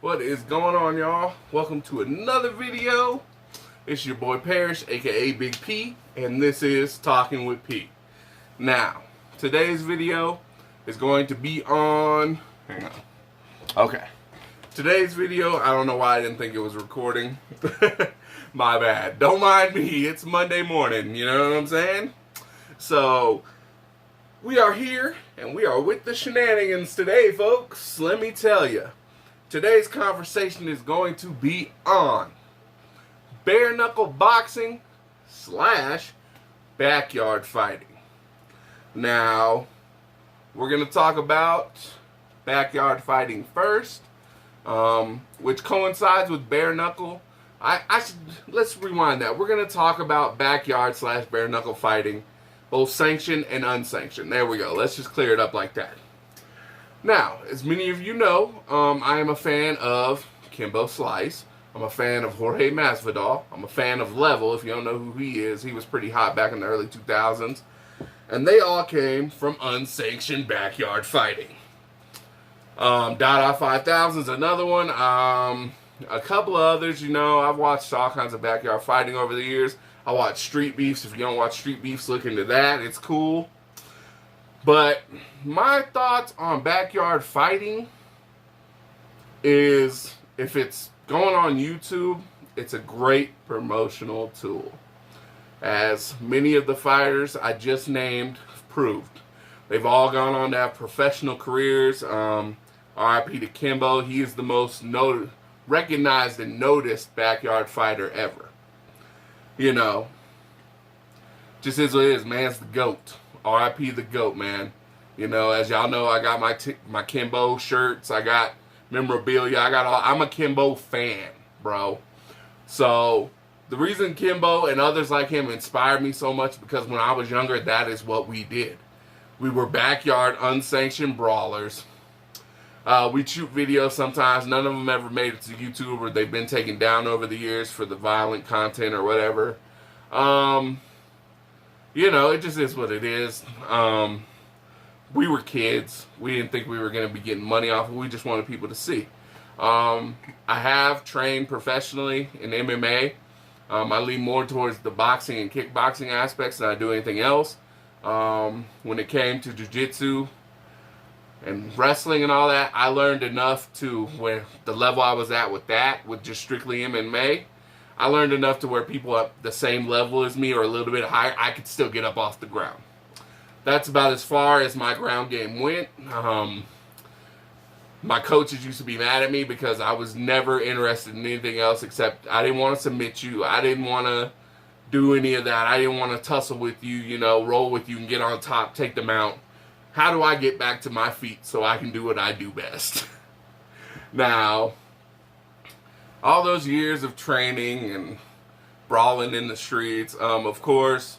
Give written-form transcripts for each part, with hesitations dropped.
What is going on, y'all? Welcome to another video. It's your boy Parrish, aka Big P, and this is Talking with P. Now, today's video is going to be on... Hang on. Okay. Today's video, I don't know why I didn't think it was recording. My bad. Don't mind me. It's Monday morning, you know what I'm saying? So, we are here, and we are with the shenanigans today, folks. Let me tell you. Today's conversation is going to be on bare knuckle boxing / backyard fighting. Now, we're going to talk about backyard fighting first, which coincides with bare knuckle. Let's rewind that. We're going to talk about backyard / bare knuckle fighting, both sanctioned and unsanctioned. There we go. Let's just clear it up like that. Now, as many of you know, I am a fan of Kimbo Slice. I'm a fan of Jorge Masvidal. I'm a fan of Level. If you don't know who he is, he was pretty hot back in the early 2000s. And they all came from unsanctioned backyard fighting. Dada 5000 is another one. A couple of others, you know. I've watched all kinds of backyard fighting over the years. I watch Street Beefs. If you don't watch Street Beefs, look into that. It's cool. But my thoughts on backyard fighting is, if it's going on YouTube, it's a great promotional tool. As many of the fighters I just named proved. They've all gone on to have professional careers. RIP to Kimbo. He is the most recognized and noticed backyard fighter ever. You know, just is what it is. Man's the GOAT. RIP the GOAT, man. You know, as y'all know, I got my Kimbo shirts. I got memorabilia. I'm a Kimbo fan, bro. So, the reason Kimbo and others like him inspired me so much, because when I was younger, that is what we did. We were backyard, unsanctioned brawlers. We'd shoot videos sometimes. None of them ever made it to YouTube, or they've been taken down over the years for the violent content or whatever. You know, it just is what it is. We were kids. We didn't think we were going to be getting money off it. We just wanted people to see. I have trained professionally in MMA. I lean more towards the boxing and kickboxing aspects than I do anything else. When it came to jiu-jitsu and wrestling and all that, I learned enough to where the level I was at with that, with just strictly MMA, I learned enough to where people at the same level as me or a little bit higher, I could still get up off the ground. That's about as far as my ground game went. My coaches used to be mad at me because I was never interested in anything else except I didn't want to submit you. I didn't want to do any of that. I didn't want to tussle with you, you know, roll with you and get on top, take them out. How do I get back to my feet so I can do what I do best? Now, all those years of training and brawling in the streets, of course,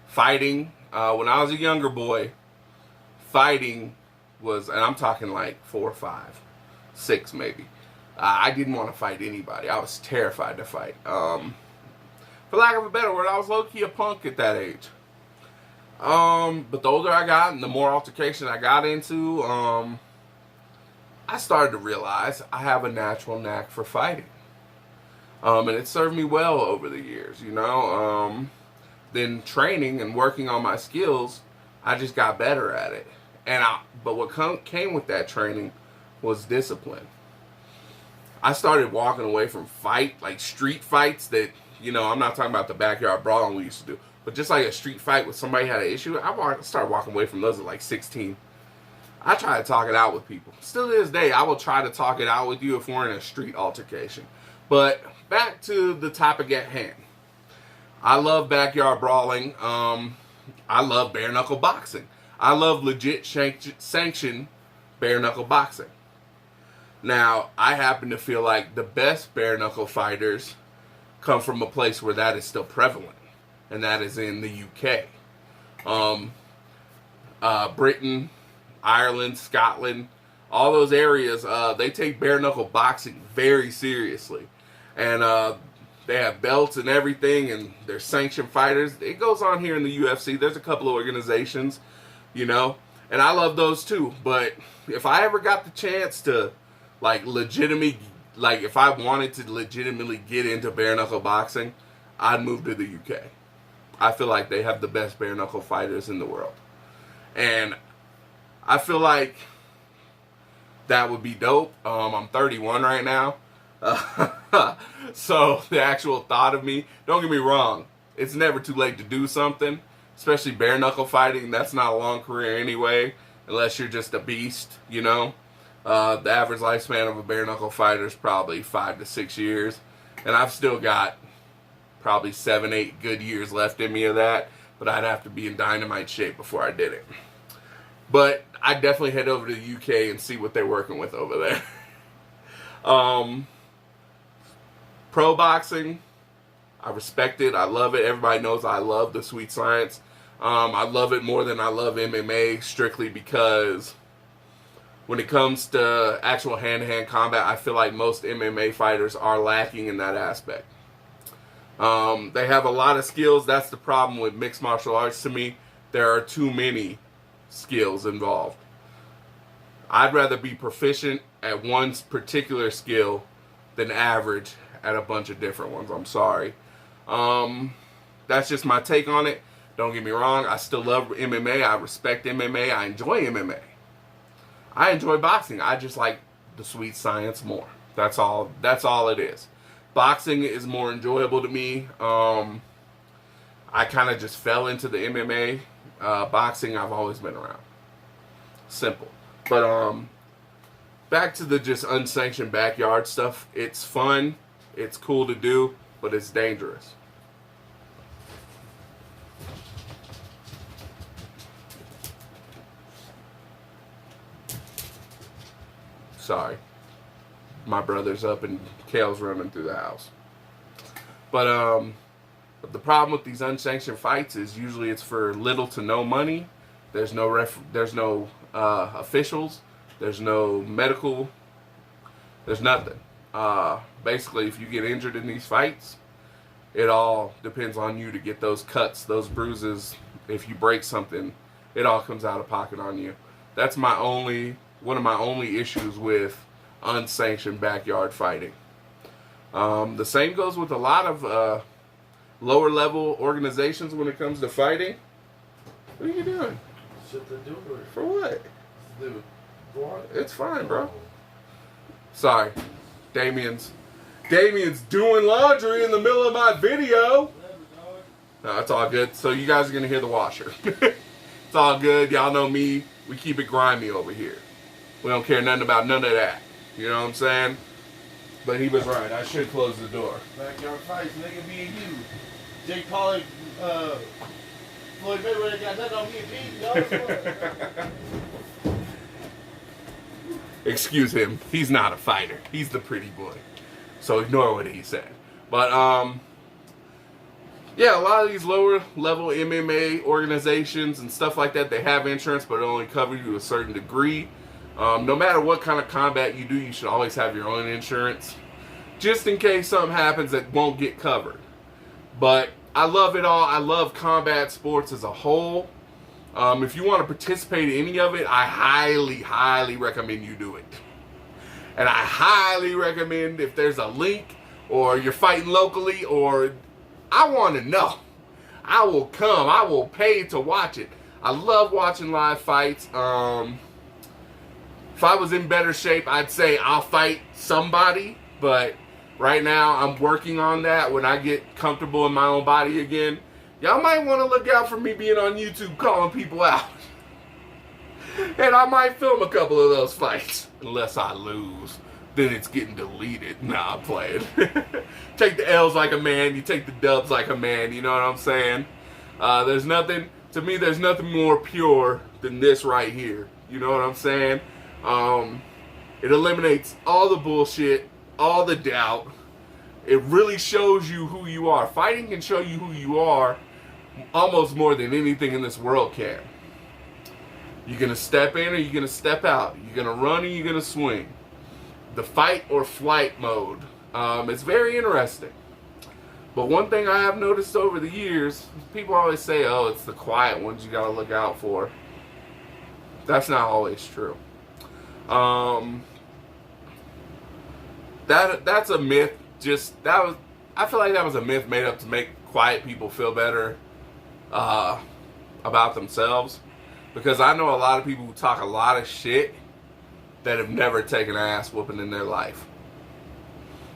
fighting. When I was a younger boy, fighting was, and I'm talking like 4 or 5, 6 maybe. I didn't want to fight anybody. I was terrified to fight. For lack of a better word, I was low-key a punk at that age. But the older I got and the more altercation I got into, I started to realize I have a natural knack for fighting. And it served me well over the years, you know. Then training and working on my skills, I just got better at it. But what came with that training was discipline. I started walking away from like street fights that, you know, I'm not talking about the backyard brawling we used to do, but just like a street fight with somebody had an issue, I started walking away from those at like 16. I try to talk it out with people. Still to this day, I will try to talk it out with you if we're in a street altercation. But back to the topic at hand. I love backyard brawling. I love bare knuckle boxing. I love legit sanctioned bare knuckle boxing. Now, I happen to feel like the best bare knuckle fighters come from a place where that is still prevalent, and that is in the UK. Britain, Ireland, Scotland, all those areas, they take bare knuckle boxing very seriously. And They have belts and everything, and they're sanctioned fighters. It goes on here in the UFC. There's a couple of organizations, you know, and I love those too. But if I ever got the chance to, like, if I wanted to legitimately get into bare knuckle boxing, I'd move to the UK. I feel like they have the best bare knuckle fighters in the world. And I feel like that would be dope. I'm 31 right now. So the actual thought of me, don't get me wrong, it's never too late to do something, especially bare knuckle fighting. That's not a long career anyway, unless you're just a beast, you know. The average lifespan of a bare knuckle fighter is probably 5 to 6 years, and I've still got probably 7, 8 good years left in me of that, but I'd have to be in dynamite shape before I did it. But I'd definitely head over to the UK and see what they're working with over there. Pro boxing, I respect it. I love it. Everybody knows I love the sweet science. I love it more than I love MMA, strictly because when it comes to actual hand-to-hand combat, I feel like most MMA fighters are lacking in that aspect. They have a lot of skills. That's the problem with mixed martial arts to me. There are too many skills involved. I'd rather be proficient at one particular skill than average at a bunch of different ones. I'm sorry. That's just my take on it. Don't get me wrong. I still love MMA. I respect MMA. I enjoy MMA. I enjoy boxing. I just like the sweet science more. That's all it is. Boxing is more enjoyable to me. I kind of just fell into the MMA. Boxing, I've always been around. Simple. But back to the just unsanctioned backyard stuff. It's fun. It's cool to do, but it's dangerous. Sorry. My brother's up and Kale's running through the house. But the problem with these unsanctioned fights is usually it's for little to no money. There's no officials. There's no medical. There's nothing. Basically, if you get injured in these fights, it all depends on you to get those cuts, those bruises. If you break something, it all comes out of pocket on you. That's one of my only issues with unsanctioned backyard fighting. The same goes with a lot of lower level organizations when it comes to fighting. What are you doing? Shut the door. For what? Dude, it's fine, bro. Sorry. Damien's doing laundry in the middle of my video. No, it's all good. So you guys are going to hear the washer. It's all good. Y'all know me. We keep it grimy over here. We don't care nothing about none of that. You know what I'm saying? But he was right. I should close the door. backyard fights, nigga, me and you. Jake Paul and Floyd Mayweather got nothing on me and me, dog. Excuse him. He's not a fighter. He's the pretty boy. So ignore what he said. But, yeah, a lot of these lower level MMA organizations and stuff like that, they have insurance, but it only covers you to a certain degree. No matter what kind of combat you do, you should always have your own insurance, just in case something happens that won't get covered. But I love it all. I love combat sports as a whole. If you want to participate in any of it, I highly, highly recommend you do it. And I highly recommend, if there's a link or you're fighting locally, or I want to know, I will come. I will pay to watch it. I love watching live fights. If I was in better shape, I'd say I'll fight somebody. But right now, I'm working on that. When I get comfortable in my own body again, y'all might want to look out for me being on YouTube calling people out. And I might film a couple of those fights. Unless I lose. Then it's getting deleted. Nah, I'm playing. Take the L's like a man. You take the dubs like a man. You know what I'm saying? There's nothing more pure than this right here. You know what I'm saying? It eliminates all the bullshit, all the doubt. It really shows you who you are. Fighting can show you who you are almost more than anything in this world can. You're going to step in or you're going to step out. You're going to run or you're going to swing. The fight or flight mode. It's very interesting. But one thing I have noticed over the years, people always say, oh, it's the quiet ones you gotta look out for. That's not always true. That's a myth. I feel like that was a myth made up to make quiet people feel better about themselves. Because I know a lot of people who talk a lot of shit that have never taken an ass whooping in their life.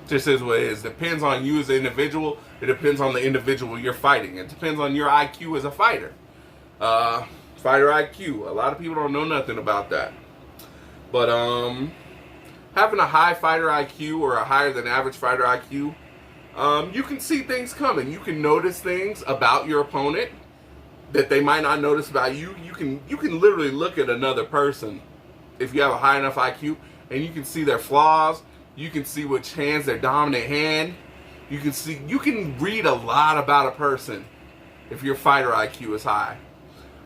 Just is what it is. Depends on you as an individual. It depends on the individual you're fighting. It depends on your IQ as a fighter. Fighter IQ. A lot of people don't know nothing about that. But having a high fighter IQ or a higher than average fighter IQ, you can see things coming. You can notice things about your opponent that they might not notice about you. You can literally look at another person if you have a high enough IQ, and you can see their flaws. You can see which hand's their dominant hand. You can read a lot about a person if your fighter IQ is high.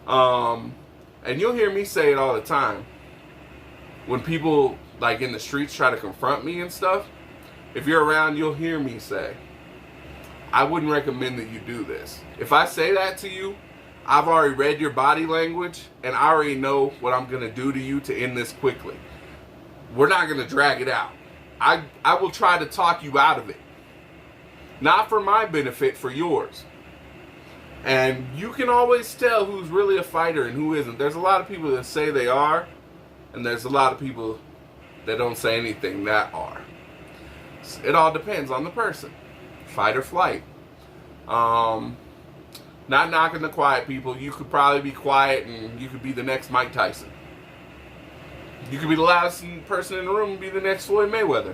And you'll hear me say it all the time. When people like in the streets try to confront me and stuff, if you're around, you'll hear me say, I wouldn't recommend that you do this. If I say that to you, I've already read your body language and I already know what I'm going to do to you to end this quickly. We're not going to drag it out. I will try to talk you out of it. Not for my benefit, for yours. And you can always tell who's really a fighter and who isn't. There's a lot of people that say they are, and there's a lot of people that don't say anything that are. It all depends on the person. Fight or flight. Not knocking the quiet people. You could probably be quiet and you could be the next Mike Tyson. You could be the loudest person in the room and be the next Floyd Mayweather.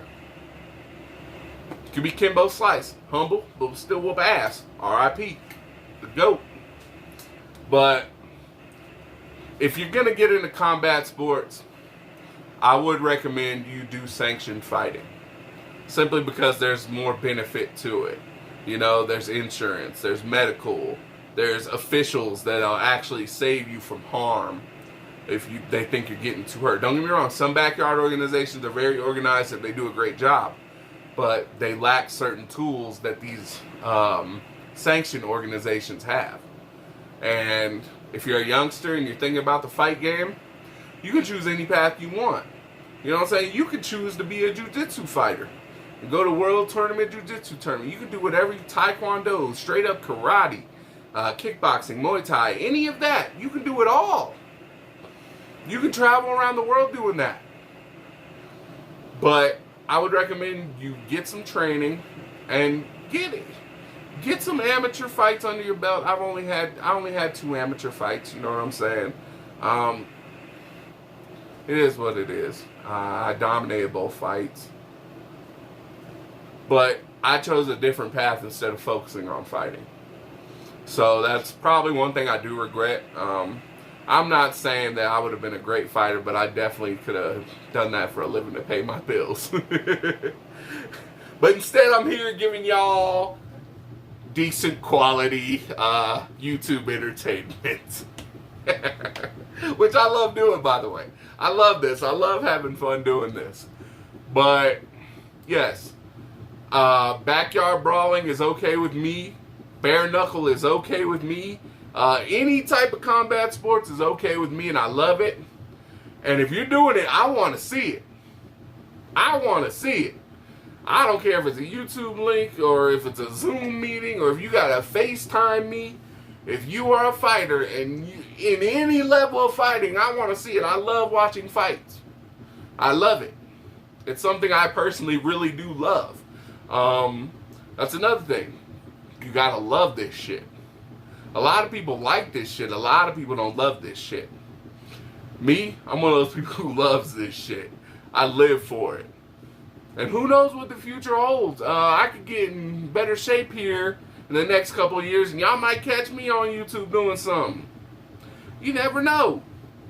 You could be Kimbo Slice. Humble, but still whoop ass. R.I.P. The GOAT. But if you're going to get into combat sports, I would recommend you do sanctioned fighting. Simply because there's more benefit to it. You know, there's insurance, there's medical, there's officials that'll actually save you from harm if they think you're getting too hurt. Don't get me wrong, some backyard organizations are very organized and they do a great job, but they lack certain tools that these sanctioned organizations have. And if you're a youngster and you're thinking about the fight game, you can choose any path you want. You know what I'm saying? You could choose to be a jiu-jitsu fighter and go to world tournament, jiu-jitsu tournament. You can do whatever, taekwondo, straight up karate, kickboxing, Muay Thai, any of that. You can do it all. You can travel around the world doing that. But I would recommend you get some training and get some amateur fights under your belt. I only had 2 amateur fights, you know what I'm saying? It is what it is. I dominated both fights. But I chose a different path instead of focusing on fighting. So that's probably one thing I do regret. I'm not saying that I would have been a great fighter, but I definitely could have done that for a living to pay my bills. But instead I'm here giving y'all decent quality YouTube entertainment. Which I love doing, by the way. I love this. I love having fun doing this. But, yes. Backyard brawling is okay with me. Bare knuckle is okay with me. Any type of combat sports is okay with me, and I love it. And if you're doing it, I want to see it. I want to see it. I don't care if it's a YouTube link or if it's a Zoom meeting or if you got to FaceTime me. If you are a fighter and in any level of fighting, I want to see it. I love watching fights. I love it. It's something I personally really do love. That's another thing. You gotta love this shit. A lot of people like this shit. A lot of people don't love this shit. Me, I'm one of those people who loves this shit. I live for it. And who knows what the future holds. I could get in better shape here in the next couple of years, and y'all might catch me on YouTube doing something. You never know.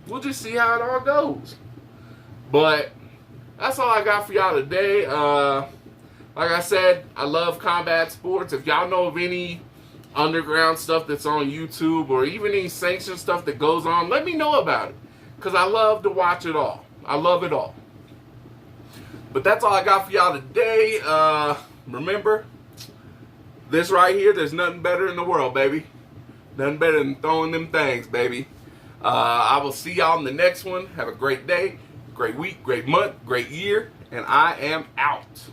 We'll just see how it all goes. But that's all I got for y'all today. Like I said, I love combat sports. If y'all know of any underground stuff that's on YouTube or even any sanctioned stuff that goes on, let me know about it. Because I love to watch it all. I love it all. But that's all I got for y'all today. Remember, This right here, there's nothing better in the world, baby. Nothing better than throwing them things, baby. I will see y'all in the next one. Have a great day, great week, great month, great year, and I am out.